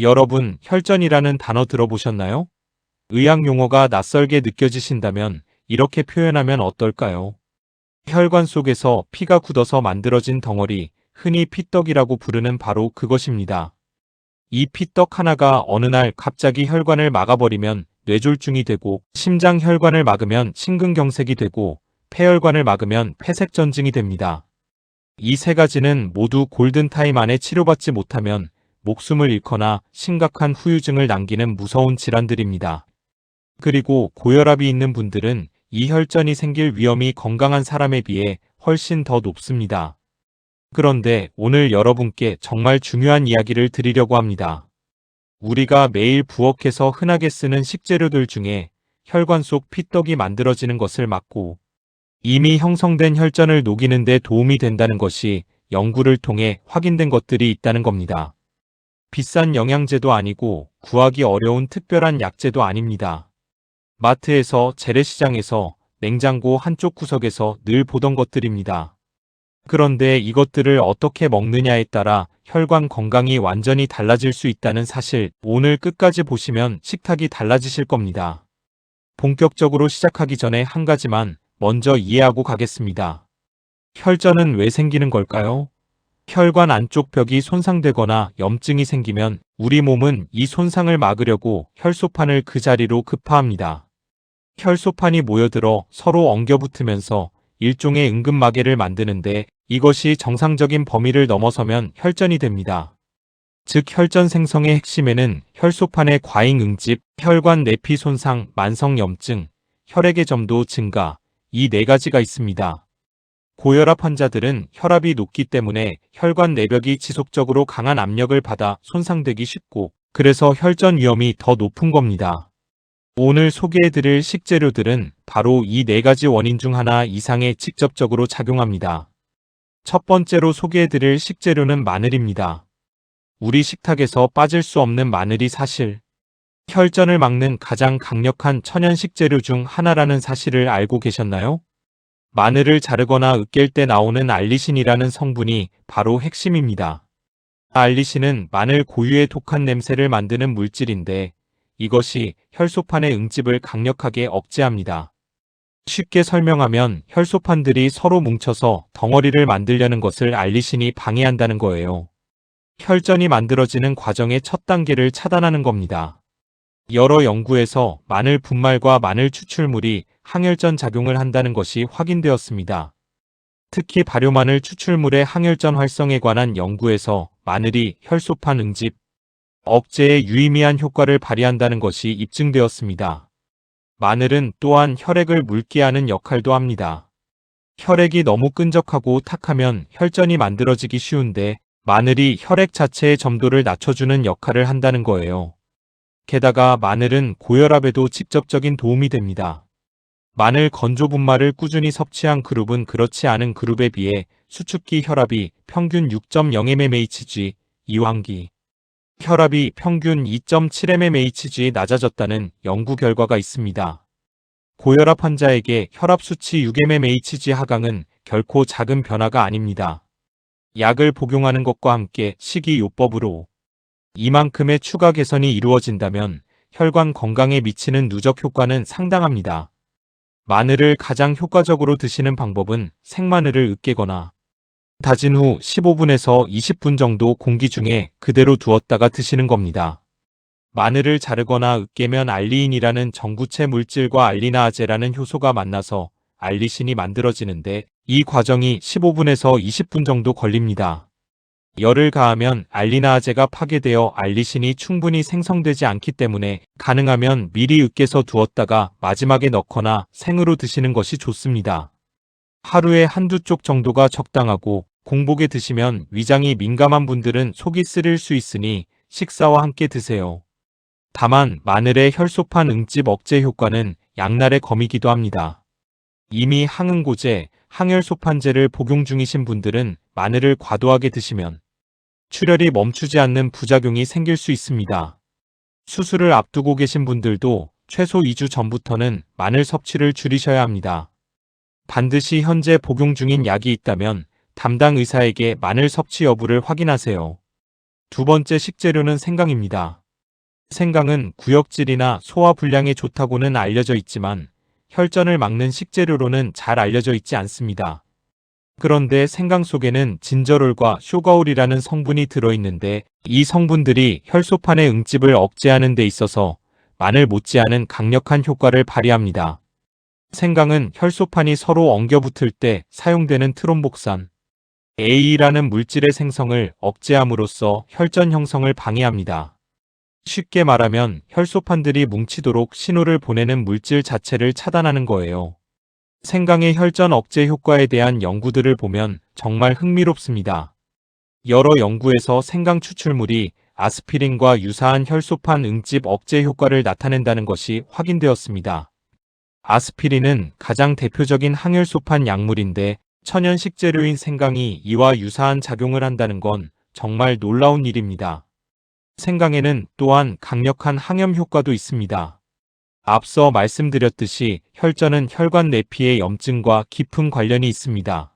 여러분, 혈전이라는 단어 들어보셨나요? 의학 용어가 낯설게 느껴지신다면 이렇게 표현하면 어떨까요? 혈관 속에서 피가 굳어서 만들어진 덩어리, 흔히 피떡이라고 부르는 바로 그것입니다. 이 피떡 하나가 어느 날 갑자기 혈관을 막아버리면 뇌졸중이 되고, 심장 혈관을 막으면 심근경색이 되고, 폐혈관을 막으면 폐색전증이 됩니다. 이 세 가지는 모두 골든타임 안에 치료받지 못하면 목숨을 잃거나 심각한 후유증을 남기는 무서운 질환들입니다. 그리고 고혈압이 있는 분들은 이 혈전이 생길 위험이 건강한 사람에 비해 훨씬 더 높습니다. 그런데 오늘 여러분께 정말 중요한 이야기를 드리려고 합니다. 우리가 매일 부엌에서 흔하게 쓰는 식재료들 중에 혈관 속 피떡이 만들어지는 것을 막고 이미 형성된 혈전을 녹이는 데 도움이 된다는 것이 연구를 통해 확인된 것들이 있다는 겁니다. 비싼 영양제도 아니고 구하기 어려운 특별한 약재도 아닙니다. 마트에서, 재래시장에서, 냉장고 한쪽 구석에서 늘 보던 것들입니다. 그런데 이것들을 어떻게 먹느냐에 따라 혈관 건강이 완전히 달라질 수 있다는 사실, 오늘 끝까지 보시면 식탁이 달라지실 겁니다. 본격적으로 시작하기 전에 한 가지만 먼저 이해하고 가겠습니다. 혈전은 왜 생기는 걸까요? 혈관 안쪽 벽이 손상되거나 염증이 생기면 우리 몸은 이 손상을 막으려고 혈소판을 그 자리로 급파합니다. 혈소판이 모여들어 서로 엉겨붙으면서 일종의 응급마개를 만드는데, 이것이 정상적인 범위를 넘어서면 혈전이 됩니다. 즉 혈전 생성의 핵심에는 혈소판의 과잉 응집, 혈관 내피 손상, 만성 염증, 혈액의 점도 증가, 이 네 가지가 있습니다. 고혈압 환자들은 혈압이 높기 때문에 혈관 내벽이 지속적으로 강한 압력을 받아 손상되기 쉽고, 그래서 혈전 위험이 더 높은 겁니다. 오늘 소개해드릴 식재료들은 바로 이 네 가지 원인 중 하나 이상에 직접적으로 작용합니다. 첫 번째로 소개해드릴 식재료는 마늘입니다. 우리 식탁에서 빠질 수 없는 마늘이 사실 혈전을 막는 가장 강력한 천연 식재료 중 하나라는 사실을 알고 계셨나요? 마늘을 자르거나 으깰 때 나오는 알리신이라는 성분이 바로 핵심입니다. 알리신은 마늘 고유의 독한 냄새를 만드는 물질인데, 이것이 혈소판의 응집을 강력하게 억제합니다. 쉽게 설명하면 혈소판들이 서로 뭉쳐서 덩어리를 만들려는 것을 알리신이 방해한다는 거예요. 혈전이 만들어지는 과정의 첫 단계를 차단하는 겁니다. 여러 연구에서 마늘 분말과 마늘 추출물이 항혈전 작용을 한다는 것이 확인되었습니다. 특히 발효마늘 추출물의 항혈전 활성에 관한 연구에서 마늘이 혈소판 응집, 억제에 유의미한 효과를 발휘한다는 것이 입증되었습니다. 마늘은 또한 혈액을 묽게 하는 역할도 합니다. 혈액이 너무 끈적하고 탁하면 혈전이 만들어지기 쉬운데, 마늘이 혈액 자체의 점도를 낮춰주는 역할을 한다는 거예요. 게다가 마늘은 고혈압에도 직접적인 도움이 됩니다. 마늘 건조 분말을 꾸준히 섭취한 그룹은 그렇지 않은 그룹에 비해 수축기 혈압이 평균 6.0 mmHg, 이완기 혈압이 평균 2.7 mmHg 낮아졌다는 연구 결과가 있습니다. 고혈압 환자에게 혈압 수치 6 mmHg 하강은 결코 작은 변화가 아닙니다. 약을 복용하는 것과 함께 식이요법으로 이만큼의 추가 개선이 이루어진다면 혈관 건강에 미치는 누적 효과는 상당합니다. 마늘을 가장 효과적으로 드시는 방법은 생마늘을 으깨거나 다진 후 15분에서 20분 정도 공기 중에 그대로 두었다가 드시는 겁니다. 마늘을 자르거나 으깨면 알리인이라는 전구체 물질과 알리나아제라는 효소가 만나서 알리신이 만들어지는데, 이 과정이 15분에서 20분 정도 걸립니다. 열을 가하면 알리나아제가 파괴되어 알리신이 충분히 생성되지 않기 때문에 가능하면 미리 으깨서 두었다가 마지막에 넣거나 생으로 드시는 것이 좋습니다. 하루에 한두 쪽 정도가 적당하고, 공복에 드시면 위장이 민감한 분들은 속이 쓰릴 수 있으니 식사와 함께 드세요. 다만 마늘의 혈소판 응집 억제 효과는 양날의 검이기도 합니다. 이미 항응고제, 항혈소판제를 복용 중이신 분들은 마늘을 과도하게 드시면 출혈이 멈추지 않는 부작용이 생길 수 있습니다. 수술을 앞두고 계신 분들도 최소 2주 전부터는 마늘 섭취를 줄이셔야 합니다. 반드시 현재 복용 중인 약이 있다면 담당 의사에게 마늘 섭취 여부를 확인하세요. 두 번째 식재료는 생강입니다. 생강은 구역질이나 소화 불량에 좋다고는 알려져 있지만 혈전을 막는 식재료로는 잘 알려져 있지 않습니다. 그런데 생강 속에는 진저롤과 쇼가올이라는 성분이 들어있는데 이 성분들이 혈소판의 응집을 억제하는 데 있어서 마늘 못지않은 강력한 효과를 발휘합니다. 생강은 혈소판이 서로 엉겨붙을 때 사용되는 트롬복산 A라는 물질의 생성을 억제함으로써 혈전 형성을 방해합니다. 쉽게 말하면 혈소판들이 뭉치도록 신호를 보내는 물질 자체를 차단하는 거예요. 생강의 혈전 억제 효과에 대한 연구들을 보면 정말 흥미롭습니다. 여러 연구에서 생강 추출물이 아스피린과 유사한 혈소판 응집 억제 효과를 나타낸다는 것이 확인되었습니다. 아스피린은 가장 대표적인 항혈소판 약물인데 천연 식재료인 생강이 이와 유사한 작용을 한다는 건 정말 놀라운 일입니다. 생강에는 또한 강력한 항염 효과도 있습니다. 앞서 말씀드렸듯이 혈전은 혈관 내피의 염증과 깊은 관련이 있습니다.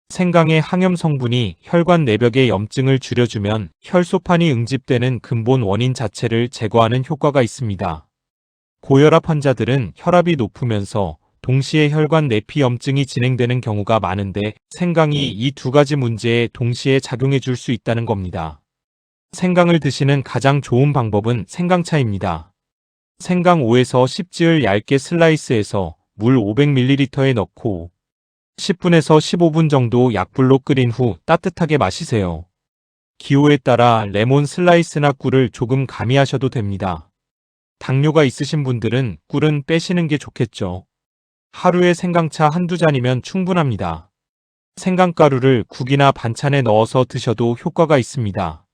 생강의 항염 성분이 혈관 내벽의 염증을 줄여주면 혈소판이 응집되는 근본 원인 자체를 제거하는 효과가 있습니다. 고혈압 환자들은 혈압이 높으면서 동시에 혈관 내피 염증이 진행되는 경우가 많은데 생강이 이 두 가지 문제에 동시에 작용해 줄 수 있다는 겁니다. 생강을 드시는 가장 좋은 방법은 생강차입니다. 생강 5에서 10지을 얇게 슬라이스해서 물 500ml에 넣고 10분에서 15분 정도 약불로 끓인 후 따뜻하게 마시세요. 기호에 따라 레몬 슬라이스나 꿀을 조금 가미하셔도 됩니다. 당뇨가 있으신 분들은 꿀은 빼시는 게 좋겠죠. 하루에 생강차 한두 잔이면 충분합니다. 생강가루를 국이나 반찬에 넣어서 드셔도 효과가 있습니다.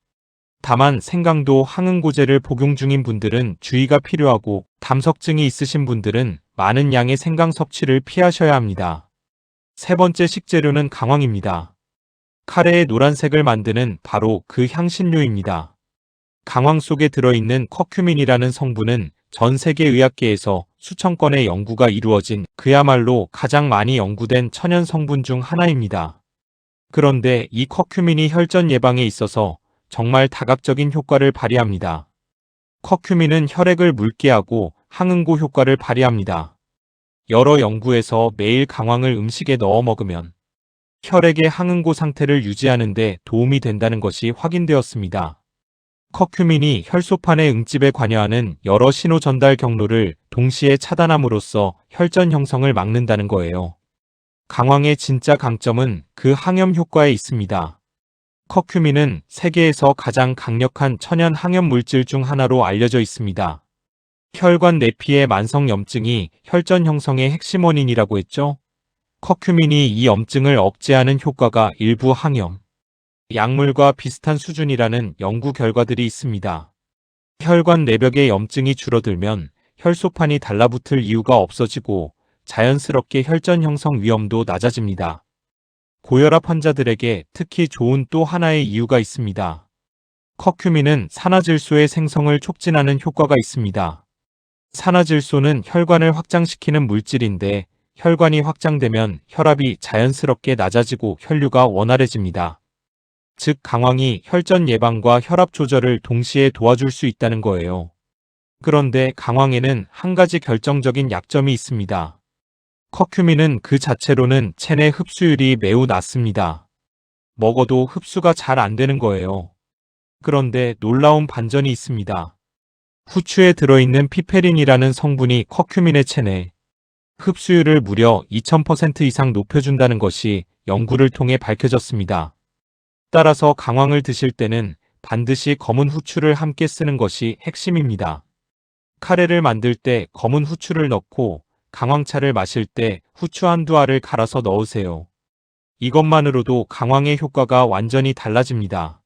다만 생강도 항응고제를 복용 중인 분들은 주의가 필요하고 담석증이 있으신 분들은 많은 양의 생강 섭취를 피하셔야 합니다. 세 번째 식재료는 강황입니다. 카레의 노란색을 만드는 바로 그 향신료입니다. 강황 속에 들어있는 커큐민이라는 성분은 전 세계 의학계에서 수천 건의 연구가 이루어진 그야말로 가장 많이 연구된 천연 성분 중 하나입니다. 그런데 이 커큐민이 혈전 예방에 있어서 정말 다각적인 효과를 발휘합니다. 커큐민은 혈액을 묽게 하고 항응고 효과를 발휘합니다. 여러 연구에서 매일 강황을 음식에 넣어 먹으면 혈액의 항응고 상태를 유지하는 데 도움이 된다는 것이 확인되었습니다. 커큐민이 혈소판의 응집에 관여하는 여러 신호 전달 경로를 동시에 차단함으로써 혈전 형성을 막는다는 거예요. 강황의 진짜 강점은 그 항염 효과에 있습니다. 커큐민은 세계에서 가장 강력한 천연 항염 물질 중 하나로 알려져 있습니다. 혈관 내피의 만성 염증이 혈전 형성의 핵심 원인이라고 했죠. 커큐민이 이 염증을 억제하는 효과가 일부 항염, 약물과 비슷한 수준이라는 연구 결과들이 있습니다. 혈관 내벽의 염증이 줄어들면 혈소판이 달라붙을 이유가 없어지고 자연스럽게 혈전 형성 위험도 낮아집니다. 고혈압 환자들에게 특히 좋은 또 하나의 이유가 있습니다. 커큐민은 산화질소의 생성을 촉진하는 효과가 있습니다. 산화질소는 혈관을 확장시키는 물질인데 혈관이 확장되면 혈압이 자연스럽게 낮아지고 혈류가 원활해집니다. 즉 강황이 혈전 예방과 혈압 조절을 동시에 도와줄 수 있다는 거예요. 그런데 강황에는 한 가지 결정적인 약점이 있습니다. 커큐민은 그 자체로는 체내 흡수율이 매우 낮습니다. 먹어도 흡수가 잘 안 되는 거예요. 그런데 놀라운 반전이 있습니다. 후추에 들어있는 피페린이라는 성분이 커큐민의 체내 흡수율을 무려 2000% 이상 높여준다는 것이 연구를 통해 밝혀졌습니다. 따라서 강황을 드실 때는 반드시 검은 후추를 함께 쓰는 것이 핵심입니다. 카레를 만들 때 검은 후추를 넣고 강황차를 마실 때 후추 한두 알을 갈아서 넣으세요. 이것만으로도 강황의 효과가 완전히 달라집니다.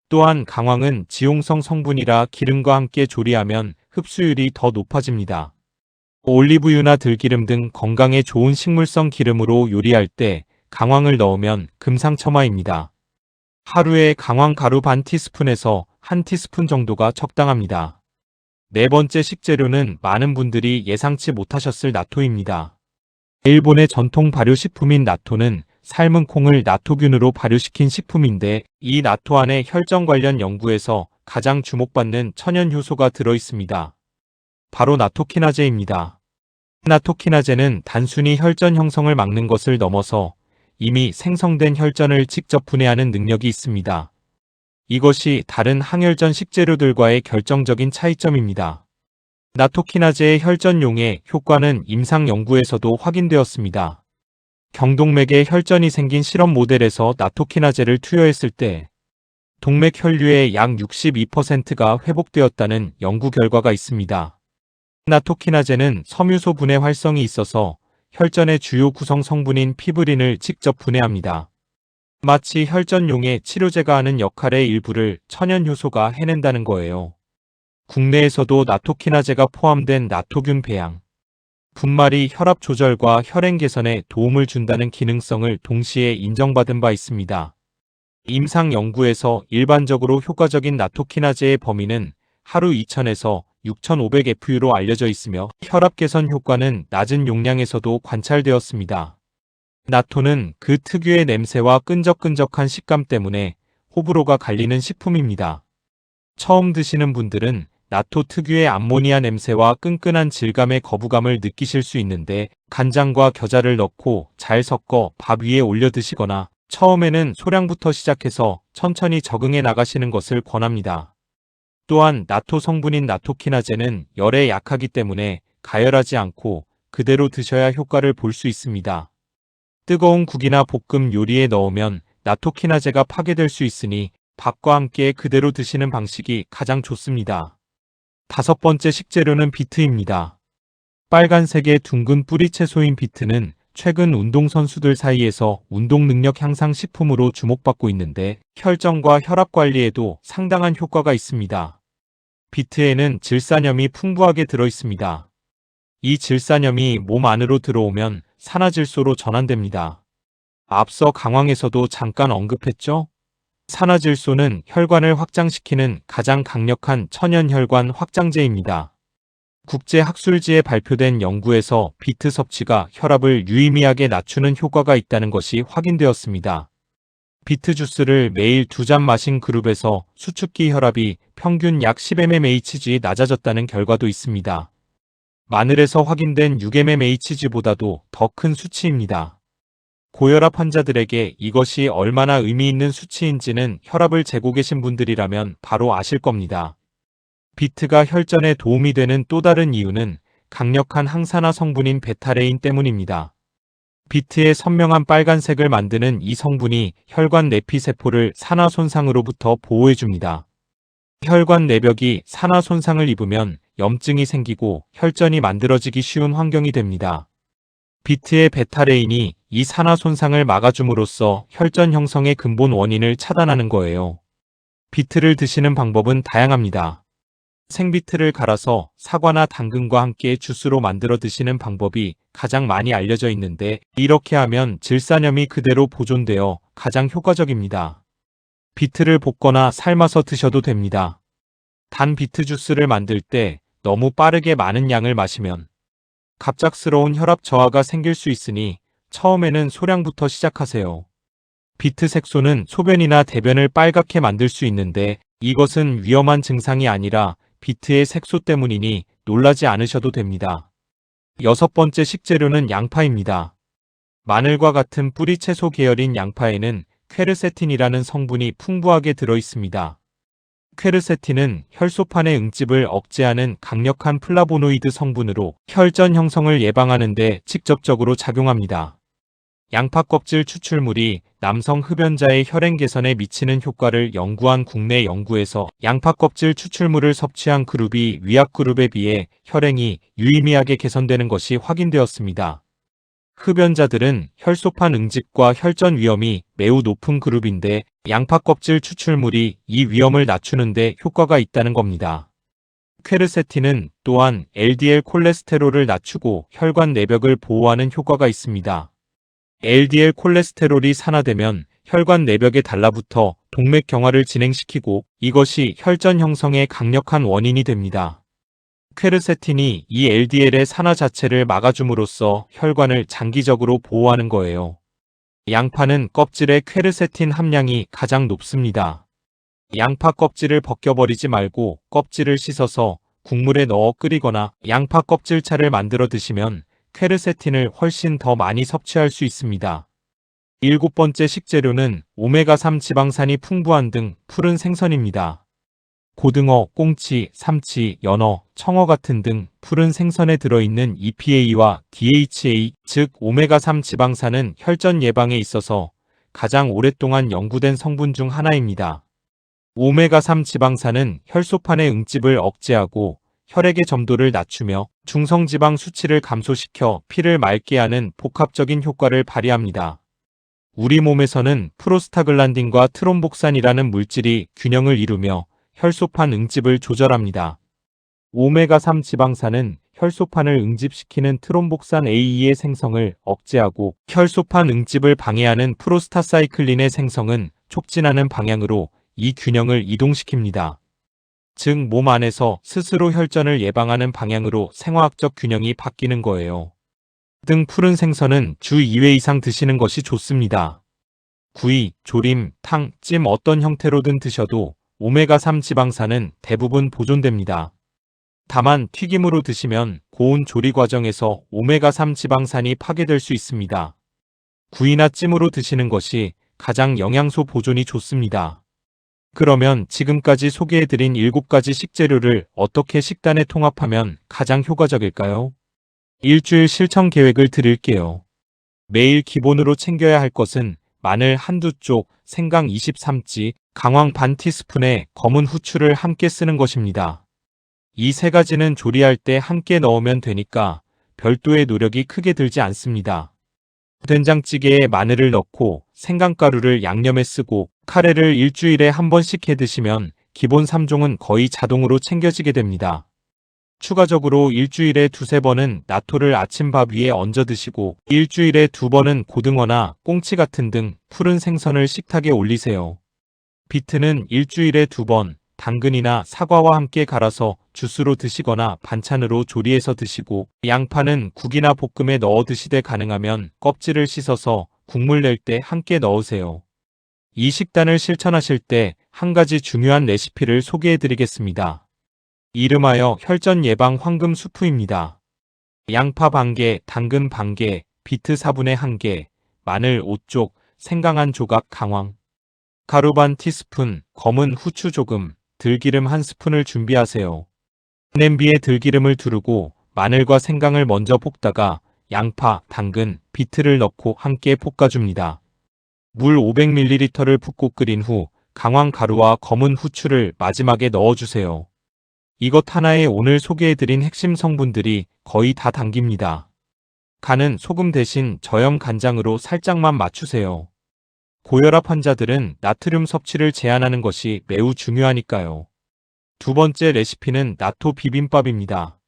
또한 강황은 지용성 성분이라 기름과 함께 조리하면 흡수율이 더 높아집니다. 올리브유나 들기름 등 건강에 좋은 식물성 기름으로 요리할 때 강황을 넣으면 금상첨화입니다. 하루에 강황 가루 반 티스푼에서 한 티스푼 정도가 적당합니다. 네 번째 식재료는 많은 분들이 예상치 못하셨을 나토입니다. 일본의 전통 발효식품인 나토는 삶은 콩을 나토균으로 발효시킨 식품인데 이 나토 안에 혈전 관련 연구에서 가장 주목받는 천연 효소가 들어 있습니다. 바로 나토키나제입니다. 나토키나제는 단순히 혈전 형성을 막는 것을 넘어서 이미 생성된 혈전을 직접 분해하는 능력이 있습니다. 이것이 다른 항혈전 식재료들과의 결정적인 차이점입니다. 나토키나제의 혈전용의 효과는 임상 연구에서도 확인되었습니다. 경동맥에 혈전이 생긴 실험 모델에서 나토키나제를 투여했을 때 동맥 혈류의 약 62%가 회복되었다는 연구 결과가 있습니다. 나토키나제는 섬유소 분해 활성이 있어서 혈전의 주요 구성 성분인 피브린을 직접 분해합니다. 마치 혈전용의 치료제가 하는 역할의 일부를 천연 효소가 해낸다는 거예요. 국내에서도 나토키나제가 포함된 나토균 배양, 분말이 혈압 조절과 혈행 개선에 도움을 준다는 기능성을 동시에 인정받은 바 있습니다. 임상 연구에서 일반적으로 효과적인 나토키나제의 범위는 하루 2000에서 6500FU로 알려져 있으며 혈압 개선 효과는 낮은 용량에서도 관찰되었습니다. 나토는 그 특유의 냄새와 끈적끈적한 식감 때문에 호불호가 갈리는 식품입니다. 처음 드시는 분들은 나토 특유의 암모니아 냄새와 끈끈한 질감의 거부감을 느끼실 수 있는데 간장과 겨자를 넣고 잘 섞어 밥 위에 올려 드시거나 처음에는 소량부터 시작해서 천천히 적응해 나가시는 것을 권합니다. 또한 나토 성분인 나토키나제는 열에 약하기 때문에 가열하지 않고 그대로 드셔야 효과를 볼 수 있습니다. 뜨거운 국이나 볶음 요리에 넣으면 나토키나제가 파괴될 수 있으니 밥과 함께 그대로 드시는 방식이 가장 좋습니다. 다섯 번째 식재료는 비트입니다. 빨간색의 둥근 뿌리 채소인 비트는 최근 운동선수들 사이에서 운동 능력 향상 식품으로 주목받고 있는데 혈전과 혈압 관리에도 상당한 효과가 있습니다. 비트에는 질산염이 풍부하게 들어 있습니다. 이 질산염이 몸 안으로 들어오면 산화질소로 전환됩니다. 앞서 강황에서도 잠깐 언급했죠? 산화질소는 혈관을 확장시키는 가장 강력한 천연혈관 확장제입니다. 국제학술지에 발표된 연구에서 비트 섭취가 혈압을 유의미하게 낮추는 효과가 있다는 것이 확인되었습니다. 비트 주스를 매일 2잔 마신 그룹에서 수축기 혈압이 평균 약 10mmHg 낮아졌다는 결과도 있습니다. 마늘에서 확인된 6mmHg보다도 더 큰 수치입니다. 고혈압 환자들에게 이것이 얼마나 의미 있는 수치인지는 혈압을 재고 계신 분들이라면 바로 아실 겁니다. 비트가 혈전에 도움이 되는 또 다른 이유는 강력한 항산화 성분인 베타레인 때문입니다. 비트의 선명한 빨간색을 만드는 이 성분이 혈관 내피세포를 산화 손상으로부터 보호해줍니다. 혈관 내벽이 산화 손상을 입으면 염증이 생기고 혈전이 만들어지기 쉬운 환경이 됩니다. 비트의 베타레인이 이 산화 손상을 막아줌으로써 혈전 형성의 근본 원인을 차단하는 거예요. 비트를 드시는 방법은 다양합니다. 생비트를 갈아서 사과나 당근과 함께 주스로 만들어 드시는 방법이 가장 많이 알려져 있는데 이렇게 하면 질산염이 그대로 보존되어 가장 효과적입니다. 비트를 볶거나 삶아서 드셔도 됩니다. 단 비트 주스를 만들 때 너무 빠르게 많은 양을 마시면 갑작스러운 혈압 저하가 생길 수 있으니 처음에는 소량부터 시작하세요. 비트 색소는 소변이나 대변을 빨갛게 만들 수 있는데 이것은 위험한 증상이 아니라 비트의 색소 때문이니 놀라지 않으셔도 됩니다. 여섯 번째 식재료는 양파입니다. 마늘과 같은 뿌리 채소 계열인 양파에는 퀘르세틴이라는 성분이 풍부하게 들어 있습니다. 퀘르세틴은 혈소판의 응집을 억제하는 강력한 플라보노이드 성분으로 혈전 형성을 예방하는 데 직접적으로 작용합니다. 양파 껍질 추출물이 남성 흡연자의 혈행 개선에 미치는 효과를 연구한 국내 연구에서 양파 껍질 추출물을 섭취한 그룹이 위약 그룹에 비해 혈행이 유의미하게 개선되는 것이 확인되었습니다. 흡연자들은 혈소판 응집과 혈전 위험이 매우 높은 그룹인데 양파 껍질 추출물이 이 위험을 낮추는 데 효과가 있다는 겁니다. 퀘르세틴은 또한 LDL 콜레스테롤을 낮추고 혈관 내벽을 보호하는 효과가 있습니다. LDL 콜레스테롤이 산화되면 혈관 내벽에 달라붙어 동맥 경화를 진행시키고 이것이 혈전 형성의 강력한 원인이 됩니다. 퀘르세틴이 이 LDL의 산화 자체를 막아줌으로써 혈관을 장기적으로 보호하는 거예요. 양파는 껍질에 퀘르세틴 함량이 가장 높습니다. 양파 껍질을 벗겨버리지 말고 껍질을 씻어서 국물에 넣어 끓이거나 양파 껍질차를 만들어 드시면 퀘르세틴을 훨씬 더 많이 섭취할 수 있습니다. 일곱 번째 식재료는 오메가3 지방산이 풍부한 등 푸른 생선입니다. 고등어, 꽁치, 삼치, 연어, 청어 같은 등 푸른 생선에 들어있는 EPA와 DHA, 즉 오메가3 지방산은 혈전 예방에 있어서 가장 오랫동안 연구된 성분 중 하나입니다. 오메가3 지방산은 혈소판의 응집을 억제하고 혈액의 점도를 낮추며 중성지방 수치를 감소시켜 피를 맑게 하는 복합적인 효과를 발휘합니다. 우리 몸에서는 프로스타글란딘과 트롬복산이라는 물질이 균형을 이루며 혈소판 응집을 조절합니다. 오메가3 지방산은 혈소판을 응집시키는 트롬복산 A의 생성을 억제하고 혈소판 응집을 방해하는 프로스타사이클린의 생성은 촉진하는 방향으로 이 균형을 이동시킵니다. 즉 몸 안에서 스스로 혈전을 예방하는 방향으로 생화학적 균형이 바뀌는 거예요. 등 푸른 생선은 주 2회 이상 드시는 것이 좋습니다. 구이, 조림, 탕, 찜 어떤 형태로든 드셔도 오메가3 지방산은 대부분 보존됩니다. 다만 튀김으로 드시면 고온 조리 과정에서 오메가3 지방산이 파괴될 수 있습니다. 구이나 찜으로 드시는 것이 가장 영양소 보존이 좋습니다. 그러면 지금까지 소개해드린 7가지 식재료를 어떻게 식단에 통합하면 가장 효과적일까요? 일주일 실천 계획을 드릴게요. 매일 기본으로 챙겨야 할 것은 마늘 한두 쪽, 생강 23지, 강황 반 티스푼에 검은 후추를 함께 쓰는 것입니다. 이 세 가지는 조리할 때 함께 넣으면 되니까 별도의 노력이 크게 들지 않습니다. 된장찌개에 마늘을 넣고 생강가루를 양념에 쓰고 카레를 일주일에 한 번씩 해 드시면 기본 3종은 거의 자동으로 챙겨지게 됩니다. 추가적으로 일주일에 2~3번은 나토를 아침밥 위에 얹어 드시고 일주일에 2번은 고등어나 꽁치 같은 등 푸른 생선을 식탁에 올리세요. 비트는 일주일에 2번, 당근이나 사과와 함께 갈아서 주스로 드시거나 반찬으로 조리해서 드시고 양파는 국이나 볶음에 넣어 드시되 가능하면 껍질을 씻어서 국물 낼 때 함께 넣으세요. 이 식단을 실천하실 때 한 가지 중요한 레시피를 소개해 드리겠습니다. 이름하여 혈전 예방 황금 수프입니다. 양파 반개, 당근 반개, 비트 4분의 1개, 마늘 5쪽, 생강 1조각 강황, 가루 반 티스푼, 검은 후추 조금, 들기름 1스푼을 준비하세요. 냄비에 들기름을 두르고 마늘과 생강을 먼저 볶다가 양파, 당근, 비트를 넣고 함께 볶아줍니다. 물 500ml를 붓고 끓인 후 강황 가루와 검은 후추를 마지막에 넣어주세요. 이것 하나에 오늘 소개해드린 핵심 성분들이 거의 다 담깁니다. 간은 소금 대신 저염 간장으로 살짝만 맞추세요. 고혈압 환자들은 나트륨 섭취를 제한하는 것이 매우 중요하니까요. 두 번째 레시피는 나토 비빔밥입니다.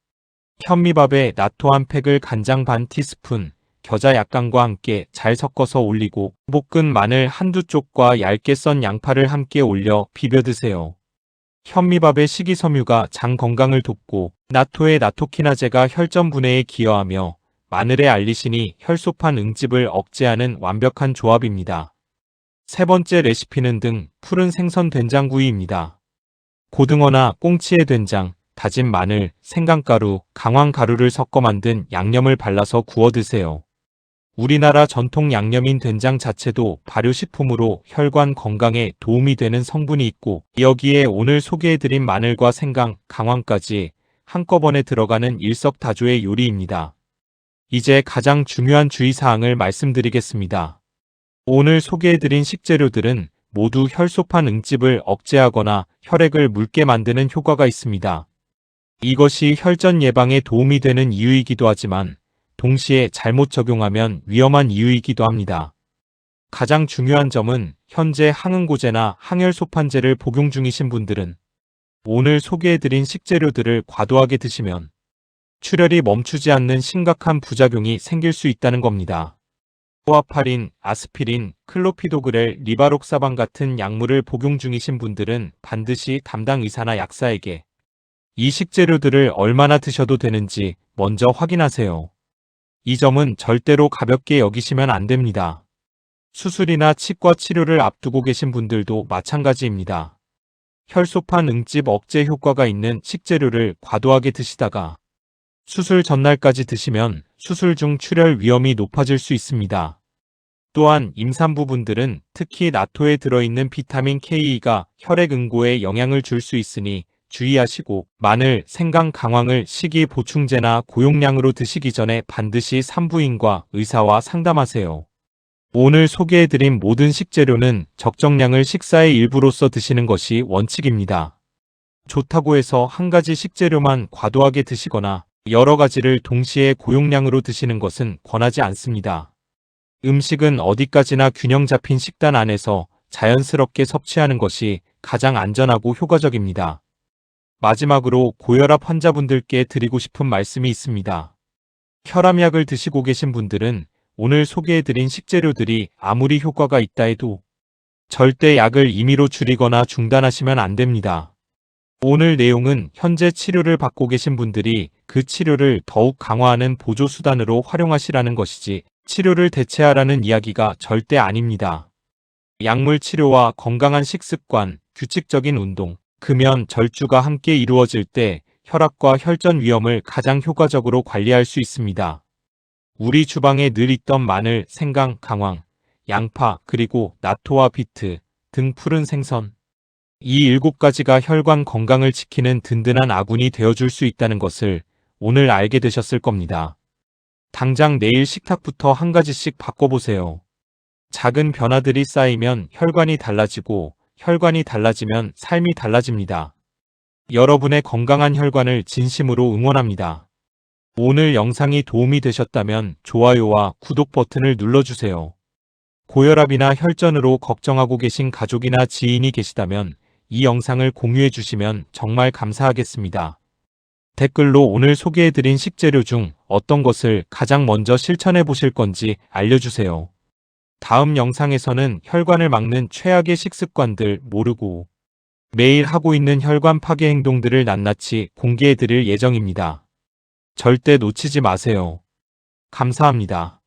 현미밥에 나토 한 팩을 간장 반 티스푼, 겨자 약간과 함께 잘 섞어서 올리고 볶은 마늘 한두 쪽과 얇게 썬 양파를 함께 올려 비벼 드세요. 현미밥의 식이섬유가 장 건강을 돕고 나토의 나토키나제가 혈전 분해에 기여하며 마늘의 알리신이 혈소판 응집을 억제하는 완벽한 조합입니다. 세 번째 레시피는 등 푸른 생선 된장구이입니다. 고등어나 꽁치의 된장, 다진 마늘, 생강가루, 강황가루를 섞어 만든 양념을 발라서 구워 드세요. 우리나라 전통 양념인 된장 자체도 발효식품으로 혈관 건강에 도움이 되는 성분이 있고 여기에 오늘 소개해드린 마늘과 생강, 강황까지 한꺼번에 들어가는 일석다조의 요리입니다. 이제 가장 중요한 주의사항을 말씀드리겠습니다. 오늘 소개해드린 식재료들은 모두 혈소판 응집을 억제하거나 혈액을 묽게 만드는 효과가 있습니다. 이것이 혈전 예방에 도움이 되는 이유이기도 하지만 동시에 잘못 적용하면 위험한 이유이기도 합니다. 가장 중요한 점은 현재 항응고제나 항혈소판제를 복용 중이신 분들은 오늘 소개해드린 식재료들을 과도하게 드시면 출혈이 멈추지 않는 심각한 부작용이 생길 수 있다는 겁니다. 호아파린, 아스피린, 클로피도그렐, 리바록사반 같은 약물을 복용 중이신 분들은 반드시 담당 의사나 약사에게 이 식재료들을 얼마나 드셔도 되는지 먼저 확인하세요. 이 점은 절대로 가볍게 여기시면 안 됩니다. 수술이나 치과 치료를 앞두고 계신 분들도 마찬가지입니다. 혈소판 응집 억제 효과가 있는 식재료를 과도하게 드시다가 수술 전날까지 드시면 수술 중 출혈 위험이 높아질 수 있습니다. 또한 임산부분들은 특히 나토에 들어있는 비타민 K가 혈액 응고에 영향을 줄 수 있으니 주의하시고 마늘, 생강, 강황을 식이 보충제나 고용량으로 드시기 전에 반드시 산부인과 의사와 상담하세요. 오늘 소개해드린 모든 식재료는 적정량을 식사의 일부로서 드시는 것이 원칙입니다. 좋다고 해서 한 가지 식재료만 과도하게 드시거나 여러 가지를 동시에 고용량으로 드시는 것은 권하지 않습니다. 음식은 어디까지나 균형 잡힌 식단 안에서 자연스럽게 섭취하는 것이 가장 안전하고 효과적입니다. 마지막으로 고혈압 환자분들께 드리고 싶은 말씀이 있습니다. 혈압약을 드시고 계신 분들은 오늘 소개해드린 식재료들이 아무리 효과가 있다 해도 절대 약을 임의로 줄이거나 중단하시면 안 됩니다. 오늘 내용은 현재 치료를 받고 계신 분들이 그 치료를 더욱 강화하는 보조수단으로 활용하시라는 것이지 치료를 대체하라는 이야기가 절대 아닙니다. 약물 치료와 건강한 식습관, 규칙적인 운동, 금연, 절주가 함께 이루어질 때 혈압과 혈전 위험을 가장 효과적으로 관리할 수 있습니다. 우리 주방에 늘 있던 마늘, 생강, 강황, 양파, 그리고 나토와 비트 등 푸른 생선. 이 7가지가 혈관 건강을 지키는 든든한 아군이 되어줄 수 있다는 것을 오늘 알게 되셨을 겁니다. 당장 내일 식탁부터 한 가지씩 바꿔보세요. 작은 변화들이 쌓이면 혈관이 달라지고 혈관이 달라지면 삶이 달라집니다. 여러분의 건강한 혈관을 진심으로 응원합니다. 오늘 영상이 도움이 되셨다면 좋아요와 구독 버튼을 눌러주세요. 고혈압이나 혈전으로 걱정하고 계신 가족이나 지인이 계시다면 이 영상을 공유해 주시면 정말 감사하겠습니다. 댓글로 오늘 소개해드린 식재료 중 어떤 것을 가장 먼저 실천해 보실 건지 알려주세요. 다음 영상에서는 혈관을 막는 최악의 식습관들 모르고 매일 하고 있는 혈관 파괴 행동들을 낱낱이 공개해 드릴 예정입니다. 절대 놓치지 마세요. 감사합니다.